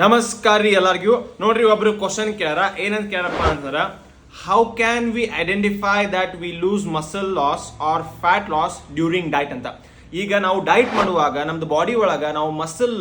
ನಮಸ್ಕಾರ ರೀ ಎಲ್ಲರಿಗೂ. ನೋಡ್ರಿ, ಒಬ್ರು ಕ್ವಶನ್ ಕೇಳ್ಯಾರ. ಏನಂತ ಕೇಳಪ್ಪ ಅಂತಂದ್ರ, how can we identify that we lose muscle loss or fat loss during diet ಅಂತ. ಈಗ ನಾವು ಡೈಟ್ ಮಾಡುವಾಗ ನಮ್ದು ಬಾಡಿ ಒಳಗ ನಾವು ಮಸಲ್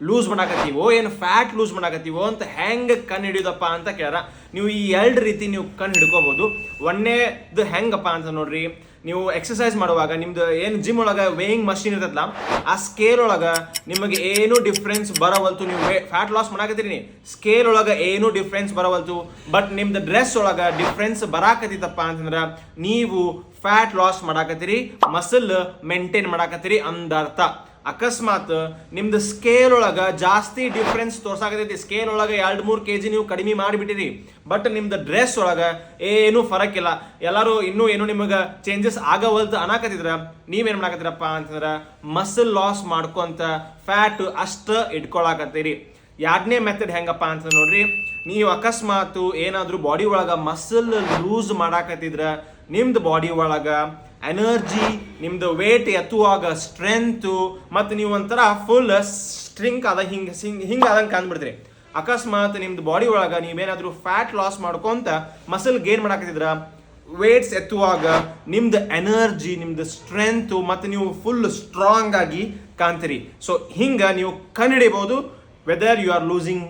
ಲೂಸ್ ಮಾಡಾಕತ್ತೀವೋ ಏನು ಫ್ಯಾಟ್ ಲೂಸ್ ಮಾಡಾಕತ್ತೀವೋ ಅಂತ ಹೆಂಗೆ ಕಣ್ಣು ಹಿಡಿಯೋದಪ್ಪ ಅಂತ ಕೇಳ್ಯಾರ. ನೀವು ಈ ಎರಡು ರೀತಿ ನೀವು ಕಣ್ಣು ಹಿಡ್ಕೋಬಹುದು. ಒಂದೇದು ಹೆಂಗಪ್ಪ ಅಂತ ನೋಡ್ರಿ, ನೀವು ಎಕ್ಸಸೈಸ್ ಮಾಡುವಾಗ ನಿಮ್ದು ಏನು ಜಿಮ್ ಒಳಗೆ ವೇಯಿಂಗ್ ಮಷಿನ್ ಇರ್ತದಲ್ಲ, ಆ ಸ್ಕೇಲ್ ಒಳಗೆ ನಿಮಗೆ ಏನು ಡಿಫ್ರೆನ್ಸ್ ಬರವಲ್ತು. ನೀವು ಫ್ಯಾಟ್ ಲಾಸ್ ಮಾಡಾಕತ್ತೀರಿ, ಸ್ಕೇಲ್ ಒಳಗೆ ಏನು ಡಿಫ್ರೆನ್ಸ್ ಬರವಲ್ತು. ಬಟ್ ನಿಮ್ದು ಡ್ರೆಸ್ ಒಳಗೆ ಡಿಫ್ರೆನ್ಸ್ ಬರಾಕತ್ತಿತ್ತಪ್ಪ ಅಂತಂದ್ರೆ ನೀವು ಫ್ಯಾಟ್ ಲಾಸ್ ಮಾಡಾಕತ್ತೀರಿ, ಮಸಲ್ ಮೇಂಟೈನ್ ಮಾಡಾಕತ್ತೀರಿ ಅಂದರ್ಥ. ಅಕಸ್ಮಾತ್ ನಿಮ್ದು ಸ್ಕೇಲ್ ಒಳಗ ಜಾಸ್ತಿ ಡಿಫ್ರೆನ್ಸ್ ತೋರ್ಸಾಕತೈತಿ, ಸ್ಕೇಲ್ ಒಳಗ 2-3 kg ನೀವು ಕಡಿಮೆ ಮಾಡಿಬಿಟ್ಟಿರಿ, ಬಟ್ ನಿಮ್ದು ಡ್ರೆಸ್ ಒಳಗ ಏನು ಫರಕ್ ಇಲ್ಲ, ಎಲ್ಲರೂ ಇನ್ನೂ ಏನು ನಿಮಗೆ ಚೇಂಜಸ್ ಆಗವಲ್ತು ಅನ್ನಕತ್ತಿದ್ರ, ನೀವೇನ್ ಮಾಡಾಕತ್ತೀರಪ್ಪ ಅಂತಂದ್ರ ಮಸಲ್ ಲಾಸ್ ಮಾಡ್ಕೊಂತ ಫ್ಯಾಟ್ ಅಷ್ಟ ಇಟ್ಕೊಳಕತ್ತೀರಿ. ಎರಡನೇ ಮೆಥಡ್ ಹೆಂಗಪ್ಪ ಅಂತ ನೋಡ್ರಿ, ನೀವು ಅಕಸ್ಮಾತ್ ಏನಾದ್ರೂ ಬಾಡಿ ಒಳಗ ಮಸಲ್ ಲೂಸ್ ಮಾಡಾಕತ್ತಿದ್ರ ನಿಮ್ದು ಬಾಡಿ ಒಳಗ ಎನರ್ಜಿ, ನಿಮ್ದು ವೇಟ್ ಎತ್ತುವಾಗ ಸ್ಟ್ರೆಂತು, ಮತ್ತು ನೀವು ಒಂಥರ ಫುಲ್ ಸ್ಟ್ರಿಂಕ್ ಆದ ಹಿಂಗೆ ಆದಂಗೆ ಕಂಡ್ಬಿಡ್ತೀರಿ. ಅಕಸ್ಮಾತ್ ನಿಮ್ದು ಬಾಡಿ ಒಳಗ ನೀವೇನಾದ್ರೂ ಫ್ಯಾಟ್ ಲಾಸ್ ಮಾಡ್ಕೊಂತ ಮಸಲ್ ಗೇನ್ ಮಾಡಾಕತ್ತಿದ್ರ, ವೇಟ್ಸ್ ಎತ್ತುವಾಗ ನಿಮ್ದು ಎನರ್ಜಿ, ನಿಮ್ದು ಸ್ಟ್ರೆಂತು, ಮತ್ತು ನೀವು ಫುಲ್ ಸ್ಟ್ರಾಂಗ್ ಆಗಿ ಕಾಣ್ತೀರಿ. ಸೊ ಹಿಂಗ ನೀವು ಕಂಡುಹಿಡಿಬಹುದು ವೆದರ್ ಯು ಆರ್ ಲೂಸಿಂಗ್